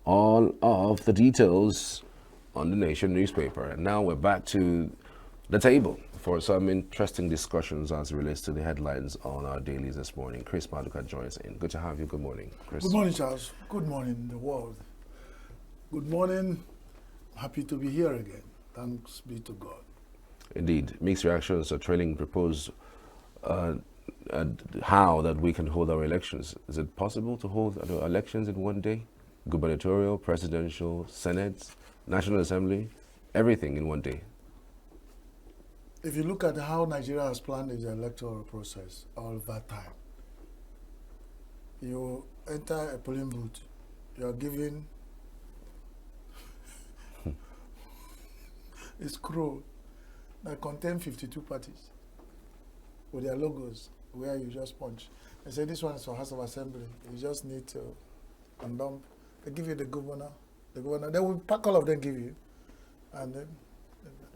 all of the details on the Nation newspaper. And now we're back to the table for some interesting discussions as it relates to the headlines on our dailies this morning. Chris Maduka joins in. Good to have you. Good morning, Chris. Good morning, Charles. Good morning, the world. Good morning. Happy to be here again. Thanks be to God. Indeed. Mixed reactions are trailing propose how that we can hold our elections. Is it possible to hold elections in one day? Gubernatorial, presidential, Senate, National Assembly, everything in one day. If you look at how Nigeria has planned its electoral process all that time, you enter a polling booth, you are given a scroll that contains 52 parties with their logos where you just punch. They say this one is for House of Assembly. You just need to undump. They give you the governor. They will pack all of them, give you. And then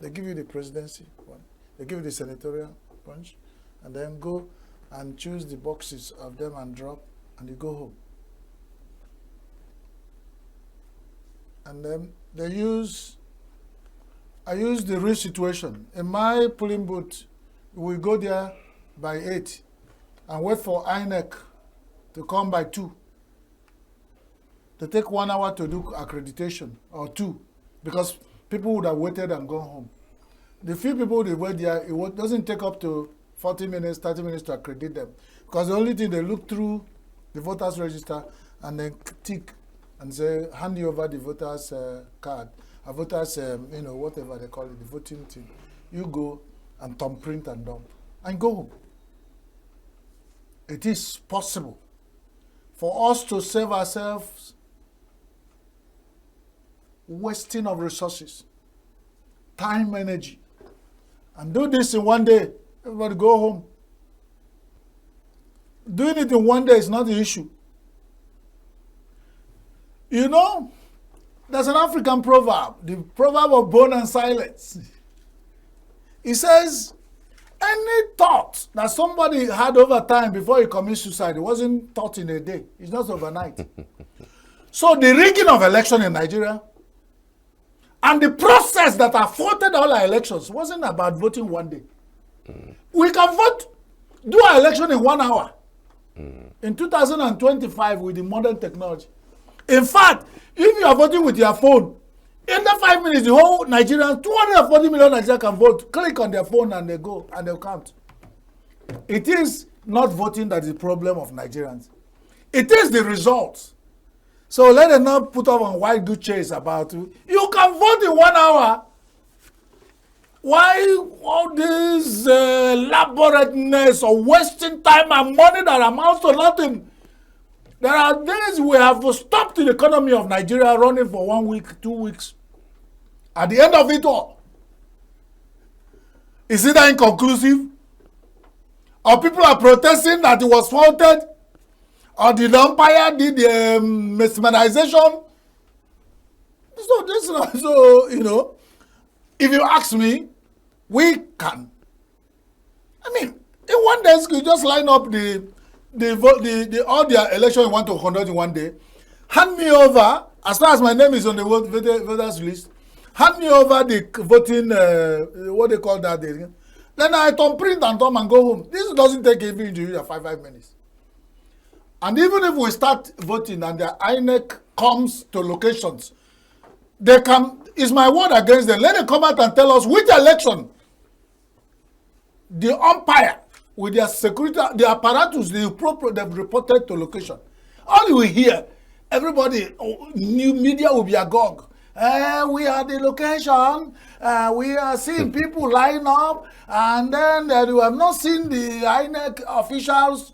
they give you the presidency one. They give you the senatorial punch. And then go and choose the boxes of them and drop, and you go home. And then I use the real situation. In my polling booth, we go there by 8 and wait for INEC to come by 2. They take 1 hour to do accreditation, or 2, because people would have waited and gone home. The few people they wait there, it doesn't take up to 40 minutes, 30 minutes to accredit them. Because the only thing, they look through the voters register and then tick and say, hand you over the voters card, a voters, whatever they call it, the voting thing. You go and thumbprint and dump and go home. It is possible for us to save ourselves wasting of resources, time, energy, and do this in one day. Everybody go home. Doing it in one day is not the issue. You know, there's an African proverb, the proverb of bone and silence. It says, any thought that somebody had over time before he commits suicide, it wasn't thought in a day. It's not overnight. So the rigging of election in Nigeria and the process that afforded all our elections wasn't about voting one day. We can vote, do our election in 1 hour. In 2025 with the modern technology. In fact, if you are voting with your phone, in the 5 minutes, the whole Nigerians, 240 million Nigerians can vote. Click on their phone and they go and they'll count. It is not voting that is the problem of Nigerians. It is the results. So let them not put up on white good chase about it. You can vote in 1 hour. Why all this elaborateness or wasting time and money that amounts to nothing? There are days we have stopped the economy of Nigeria running for 1 week, 2 weeks. At the end of it all, is it inconclusive? Or people are protesting that it was faulted? Or the umpire did the mesmerization? So this is not so, if you ask me, we can. I mean, in one day, you just line up all their election you want to conduct in one day. Hand me over, as far as my name is on the voters list, hand me over the voting, what they call that day. Then I print and and go home. This doesn't take even 5 minutes. And even if we start voting and the INEC comes to locations, they can, is my word against them. Let them come out and tell us which election the umpire with their security, the apparatus, they've reported to location. All you will hear, everybody, new media will be agog. We are the location, we are seeing people line up, and then we have not seen the INEC officials.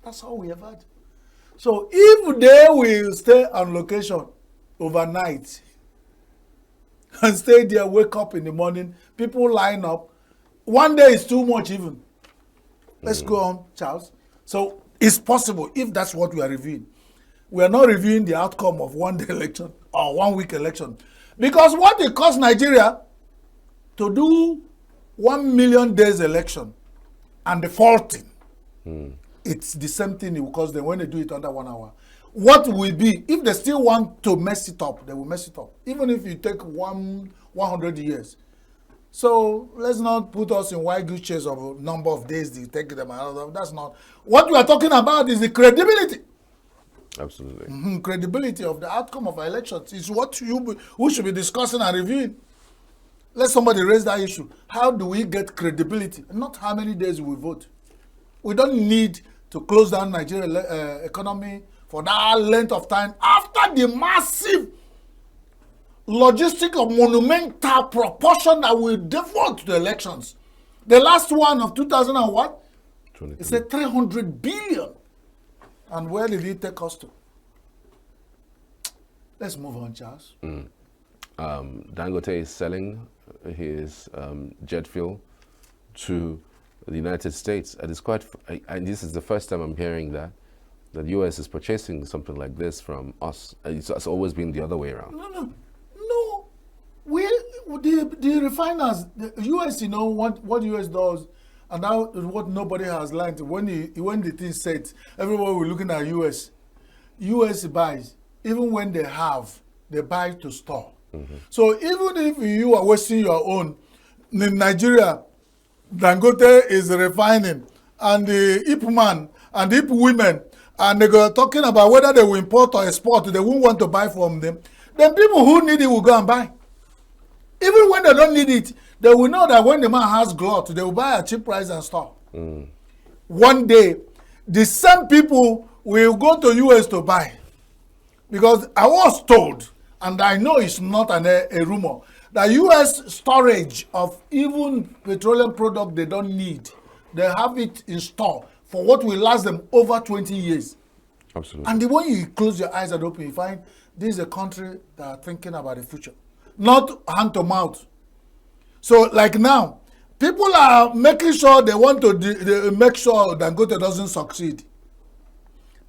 That's all we have had. So if they will stay on location overnight and stay there, wake up in the morning, people line up, 1 day is too much even. Let's go on, Charles. So it's possible if that's what we are reviewing. We are not reviewing the outcome of 1 day election or 1 week election. Because what it costs Nigeria to do 1 million days election and defaulting, it's the same thing it will cost them when they do it under 1 hour. what will be, if they still want to mess it up, they will mess it up. Even if you take 100 years. So let's not put us in white goose chase of a number of days to take them out. That's not. What we are talking about is the credibility. Absolutely. Credibility of the outcome of our elections is what we should be discussing and reviewing. Let somebody raise that issue. How do we get credibility? Not how many days we vote. We don't need to close down Nigeria economy for that length of time after the massive logistic of monumental proportion that we devote to the elections. The last one of 2000 and what? It's a 300 billion. And where did it take us to? Let's move on, Charles. Dangote is selling his jet fuel to the United States. And it's quite, and this is the first time I'm hearing that the U.S. is purchasing something like this from us. It's always been the other way around. No. The refiners, the U.S., you know, what U.S. does, and now what nobody has learned, when the thing sets, everyone will looking at U.S. U.S. buys, even when they buy to store. So even if you are wasting your own, in Nigeria, Dangote is refining, and the Ip man and the Ip women, and they go talking about whether they will import or export, they won't want to buy from them. Then people who need it will go and buy. Even when they don't need it, they will know that when the man has glut, they will buy at cheap price and store. One day, the same people will go to US to buy. Because I was told, and I know it's not a rumor, that US storage of even petroleum product they don't need, they have it in store for what will last them over 20 years. Absolutely. And the way you close your eyes and open, you find this is a country that are thinking about the future, not hand to mouth. So like now, people are making sure they want to make sure Dangote doesn't succeed.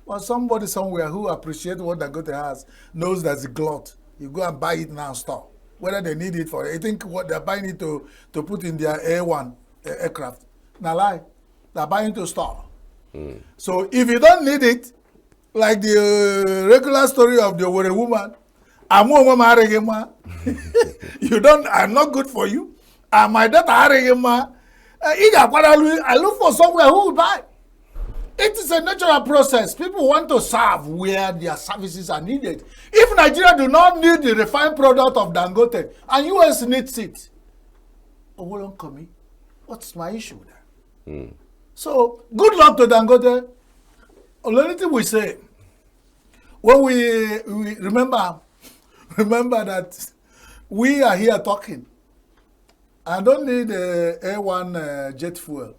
But somebody somewhere who appreciates what Dangote has knows that's a glut. You go and buy it now and store. Whether they need it for, I think what they're buying it to put in their A1 aircraft. Now lie, they're buying to store. So if you don't need it, like the regular story of the Owerri woman, I'm not good for you. My daughter I look for somewhere who will buy. It is a natural process. People want to serve where their services are needed. If Nigeria do not need the refined product of Dangote and US needs it, what's my issue there? So good luck to Dangote. Only thing we say, when we remember that we are here talking. I don't need a A1 jet fuel.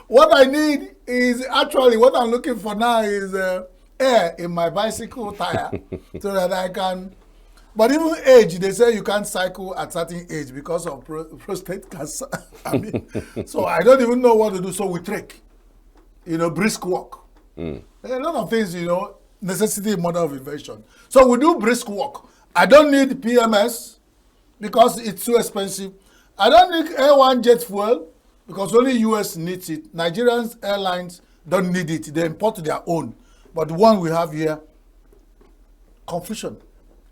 What I need is actually what I'm looking for now is air in my bicycle tire so that I can. But even age, they say you can't cycle at certain age because of prostate cancer. So I don't even know what to do. So we trek, brisk walk. A lot of things, necessity mother of invention. So we do brisk walk. I don't need PMS because it's too expensive. I don't need A1 jet fuel because only US needs it. Nigerian airlines don't need it. They import their own. But the one we have here, confusion.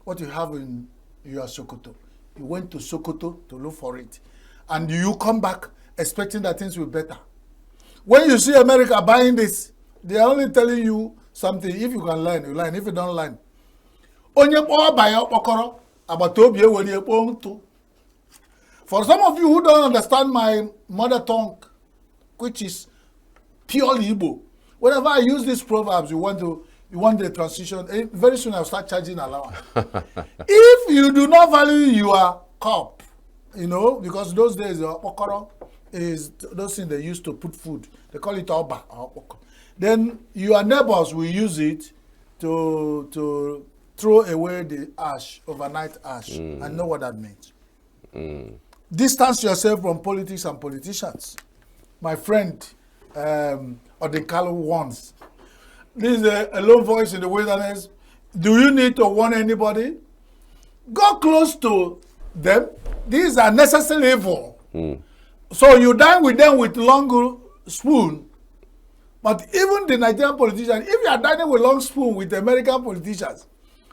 What you have in your Sokoto. You went to Sokoto to look for it. And you come back expecting that things will be better. When you see America buying this, they are only telling you something. If you can learn, you learn. If you don't learn. For some of you who don't understand my mother tongue, which is purely Igbo, whenever I use these proverbs, you want the transition, very soon I'll start charging allowance. If you do not value your cup, because those days, okoro is those things they used to put food. They call it oba or okoro. Then your neighbors will use it to throw away the ash, overnight ash. I know what that means. Distance yourself from politics and politicians. My friend, Odekalo warns. This is a lone voice in the wilderness. Do you need to warn anybody? Go close to them. These are necessary evil. So you dine with them with long spoon. But even the Nigerian politicians, if you are dining with long spoon with American politicians,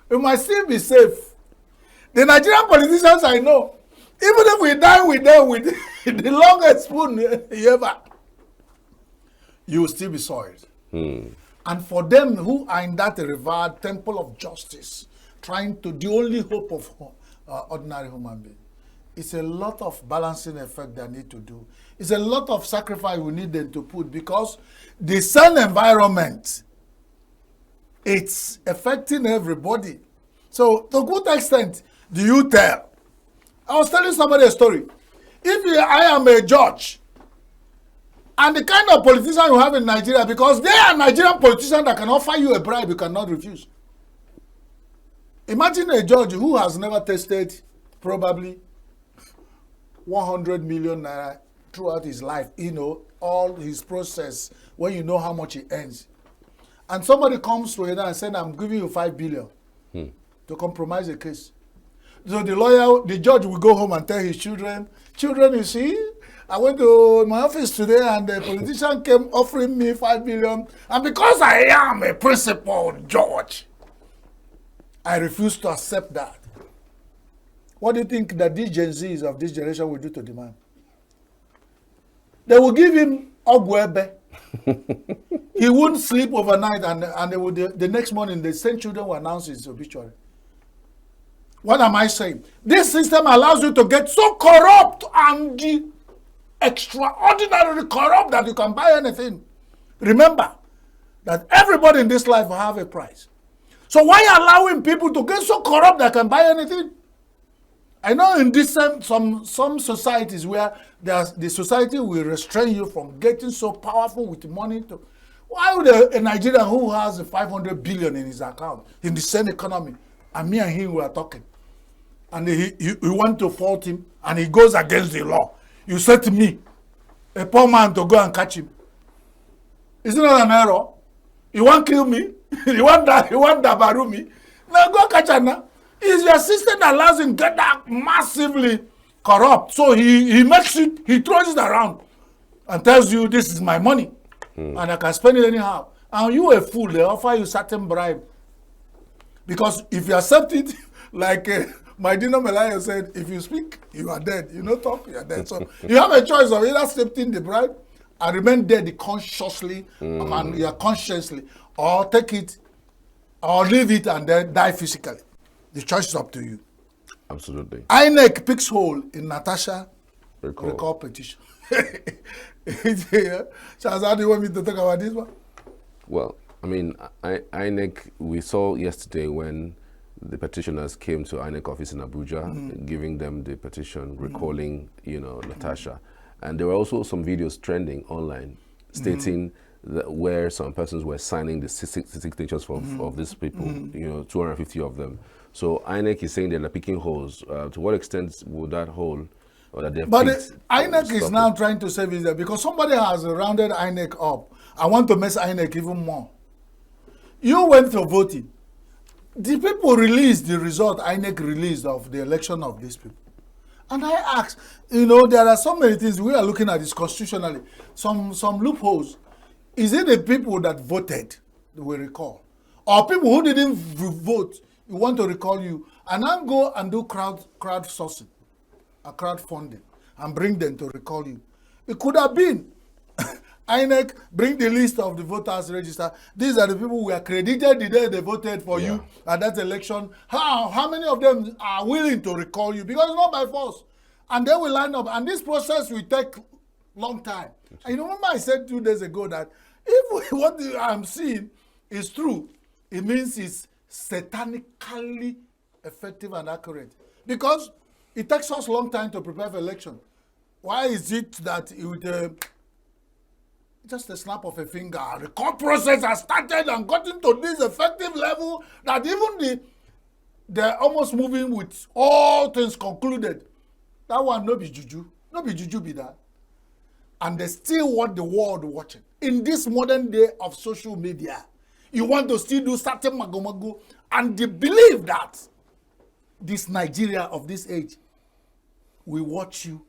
you might still be safe. The Nigerian politicians I know, even if we dine with them with the longest spoon ever, you will still be soiled. And for them who are in that revered temple of justice, trying to, the only hope of ordinary human being, it's a lot of balancing effect they need to do. It's a lot of sacrifice we need them to put, because the sun environment, it's affecting everybody. So to what extent do you tell? I was telling somebody a story. If I am a judge, and the kind of politician you have in Nigeria, because they are Nigerian politicians that can offer you a bribe you cannot refuse. Imagine a judge who has never tasted probably 100 million naira throughout his life, all his process, when you know how much he earns. And somebody comes to him and says, I'm giving you 5 billion to compromise the case. So the judge will go home and tell his children, you see, I went to my office today and the politician came offering me 5 billion. And because I am a principled judge, I refuse to accept that. What do you think that these Gen Zs of this generation will do to the man? They will give him ogwebe. He won't sleep overnight, and they will, the next morning the same children will announce his obituary. What am I saying? This system allows you to get so corrupt and extraordinarily corrupt that you can buy anything. Remember that everybody in this life will have a price. So why allowing people to get so corrupt that can buy anything? I know in this some societies where the society will restrain you from getting so powerful with money. Why would a Nigerian who has 500 billion in his account in the same economy, and me and him were talking, and he want to fault him, and he goes against the law? You said to me, a poor man, to go and catch him. Isn't that an error? You want to kill me? you want dabaru me? Now go catch him now. It's your system that allows him to get that massively corrupt. So he makes it, he throws it around and tells you, this is my money. And I can spend it anyhow. And you a fool, they offer you certain bribe. Because if you accept it, like my Dino Melayo said, if you speak, you are dead. You don't talk, you are dead. So you have a choice of either accepting the bribe and remain dead consciously and you are consciously, or take it, or leave it and then die physically. The choice is up to you. Absolutely. INEC picks hole in Natasha recall petition. Charles, how do you want me to talk about this one? Well, I mean, INEC, we saw yesterday when the petitioners came to INEC office in Abuja, giving them the petition, recalling, Natasha. And there were also some videos trending online stating that where some persons were signing the signatures of these people, 250 of them. So INEC is saying they're picking holes. To what extent would that hole, or that they've picked, INEC is now trying to save it because somebody has rounded INEC up. I want to mess INEC even more. You went to voting. The people released the result INEC released of the election of these people. And I asked, there are so many things we are looking at this constitutionally. Some loopholes. Is it the people that voted that we recall? Or people who didn't vote, you want to recall you, and then go and do crowdsourcing, crowdfunding, and bring them to recall you? It could have been INEC bring the list of the voters register. These are the people who were credited the day they voted for you at that election. How many of them are willing to recall you? Because it's not by force. And they will line up. And this process will take long time. And you remember I said 2 days ago that if what I'm seeing is true, it means it's satanically effective and accurate. Because it takes us a long time to prepare for election. Why is it that it would, just a snap of a finger, the court process has started and gotten to this effective level that even they're almost moving with all things concluded? That one no be juju. No be juju be that. And they still want the world watching. In this modern day of social media, you want to still do certain magomago, and they believe that this Nigeria of this age will watch you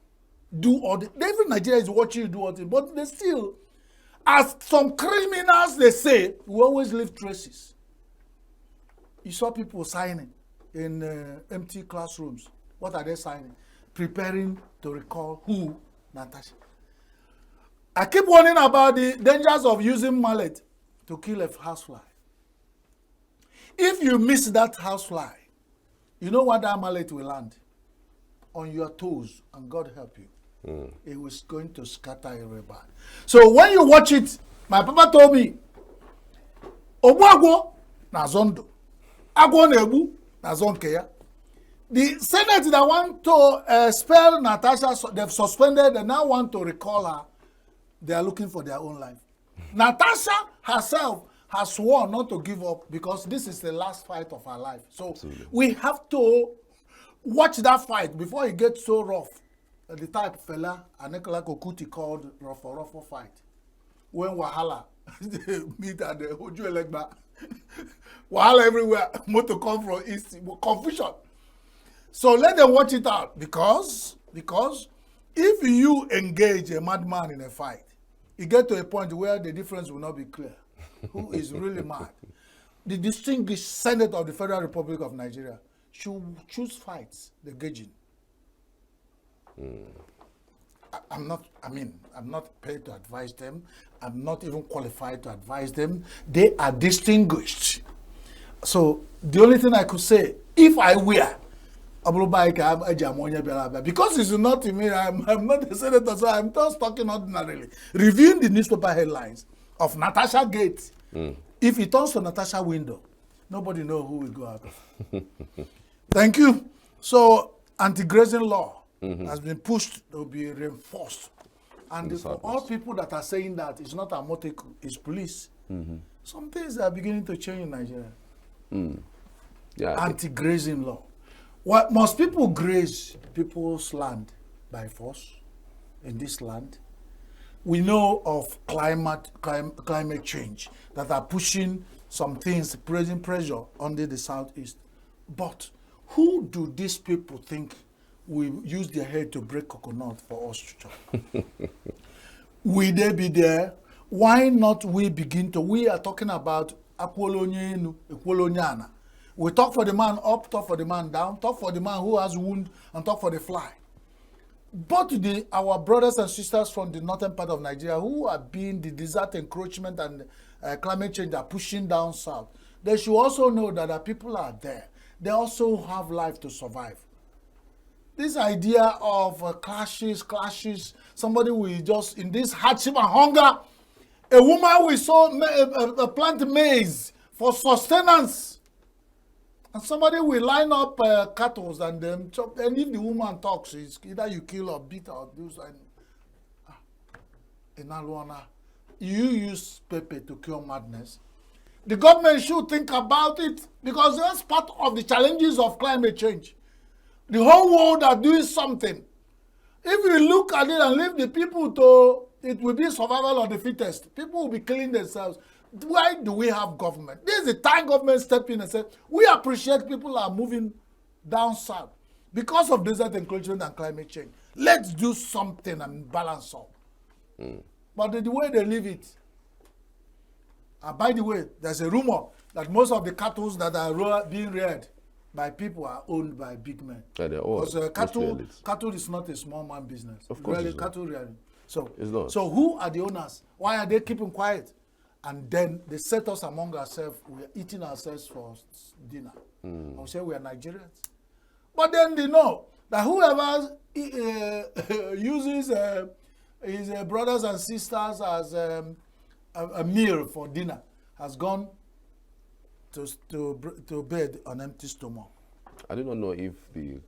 do all the, every Nigeria is watching you do all the, but they still, As some criminals, they say, we always leave traces. You saw people signing in empty classrooms. What are they signing? Preparing to recall who? Natasha. I keep warning about the dangers of using mallet to kill a housefly. If you miss that housefly, you know what that mallet will land? On your toes, and God help you. It was going to scatter everybody. So when you watch it, my papa told me, Obuagwo na zondo, agwo na ebu na zonkeya. The Senate that want to expel Natasha, they've suspended, they now want to recall her. They are looking for their own life. Natasha herself has sworn not to give up because this is the last fight of her life. So absolutely, we have to watch that fight before it gets so rough. The type fella Anekola Kokuti called rough fight. When Wahala they meet at the Oju Elegba, Wahala everywhere, motor come from East, confusion. So let them watch it out because if you engage a madman in a fight, you get to a point where the difference will not be clear. Who is really mad? The distinguished Senate of the Federal Republic of Nigeria should choose fights, the gauging. I'm not paid to advise them. I'm not even qualified to advise them. They are distinguished. So the only thing I could say, if I were, because it's not me, I'm not a senator, so I'm just talking ordinarily. Reviewing the newspaper headlines of Natasha Gate. If it turns to Natasha window, nobody knows who will go out of. Thank you. So anti-grazing law has been pushed to be reinforced. And for all people that are saying that it's not Amoteku, it's police. Some things are beginning to change in Nigeria. Yeah, anti-grazing law. What must people graze people's land by force in this land? We know of climate change that are pushing some things, raising pressure under the southeast. But who do these people think will use their head to break coconut for us to chop? Will they be there? Why not we begin to? We are talking about akwolonyenu, ekwolonyana. We talk for the man up, talk for the man down, talk for the man who has wound, and talk for the fly. But our brothers and sisters from the northern part of Nigeria who are being the desert encroachment and climate change are pushing down south, they should also know that the people are there. They also have life to survive. This idea of clashes, somebody will just, in this hardship and hunger, a woman will plant maize for sustenance. And somebody will line up cattle and then chop. And if the woman talks, it's either you kill or beat or do something. In Alwana, you use pepper to cure madness. The government should think about it because that's part of the challenges of climate change. The whole world are doing something. If we look at it and leave the people to, it will be survival of the fittest. People will be killing themselves. Why do we have government? This is the time government step in and say, we appreciate people are moving down south because of desert encroachment and climate change. Let's do something and balance up. But the way they leave it, and by the way, there's a rumor that most of the cattle that are being reared by people are owned by big men. Yeah, they're all because cattle is not a small man business. Of course, really, cattle rearing. So, it's not. So who are the owners? Why are they keeping quiet? And then they set us among ourselves. We are eating ourselves for dinner. I would say we are Nigerians. But then they know that whoever uses his brothers and sisters as a meal for dinner has gone to bed on empty stomach. I do not know if the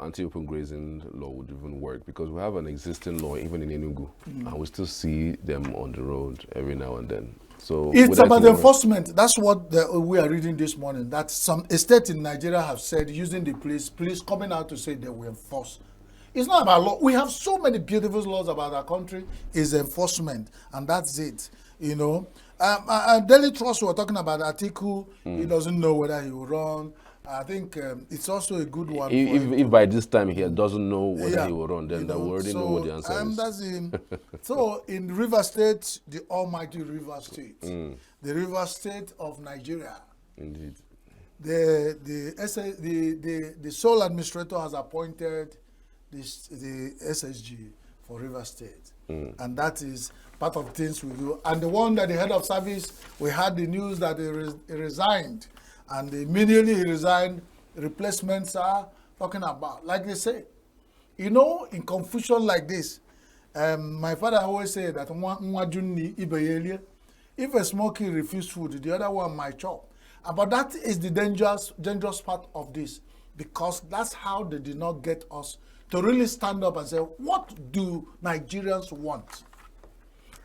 anti-open grazing law would even work because we have an existing law even in Enugu and we still see them on the road every now and then. So it's about enforcement. That's what we are reading this morning. That some states in Nigeria have said using the police coming out to say they will enforce. It's not about law. We have so many beautiful laws about our country. Is enforcement, and that's it. You know, Daily Trust, we were talking about Atiku. He doesn't know whether he will run. I think it's also a good one. If by this time he doesn't know whether he will run, then we already know what the answer is. That's so in River State, the almighty River State, the River State of Nigeria. Indeed. The sole administrator has appointed the SSG for River State. And that is part of things we do. And the one that the head of service, we had the news that he resigned. And immediately he resigned, replacements are talking about. Like they say, you know, in confusion like this, my father always said that if a small kid refuses food, the other one might chop. But that is the dangerous part of this, because that's how they did not get us to really stand up and say, what do Nigerians want?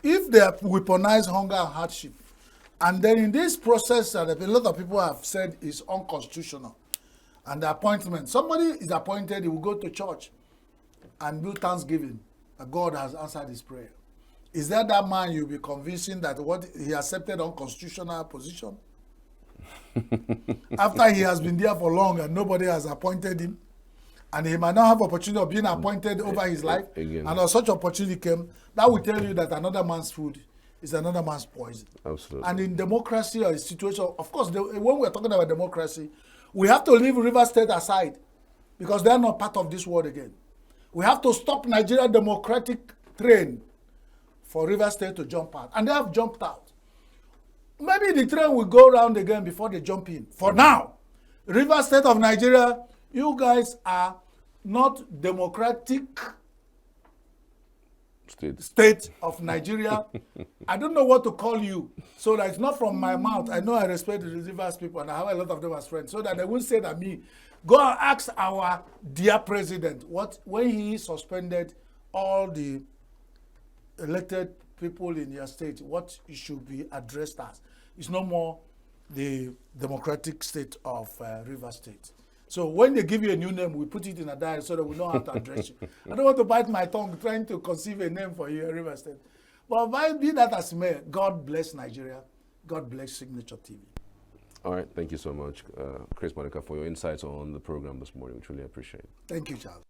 If they weaponize hunger and hardship, and then in this process that a lot of people have said is unconstitutional, and the appointment, somebody is appointed, he will go to church and do thanksgiving, that God has answered his prayer. Is that man you'll be convincing that what he accepted unconstitutional position? After he has been there for long and nobody has appointed him, and he might not have opportunity of being appointed over his life, again. And such opportunity came, that will tell you that another man's food is another man's poison. Absolutely. And in democracy or a situation, of course, when we're talking about democracy, we have to leave River State aside, because they're not part of this world again. We have to stop Nigeria democratic train for River State to jump out. And they have jumped out. Maybe the train will go round again before they jump in. For now, River State of Nigeria, you guys are not democratic state of Nigeria. I don't know what to call you, so that it's not from my mouth. I know I respect the Rivers people, and I have a lot of them as friends, so that they won't say that me. Go and ask our dear president when he suspended all the elected people in your state, what it should be addressed as. It's no more the democratic state of River State. So when they give you a new name, we put it in a diary so that we know how to address you. I don't want to bite my tongue trying to conceive a name for you, River State. But be that as may, God bless Nigeria. God bless Signature TV. All right. Thank you so much, Chris Maduka, for your insights on the program this morning. We truly appreciate it. Thank you, Charles.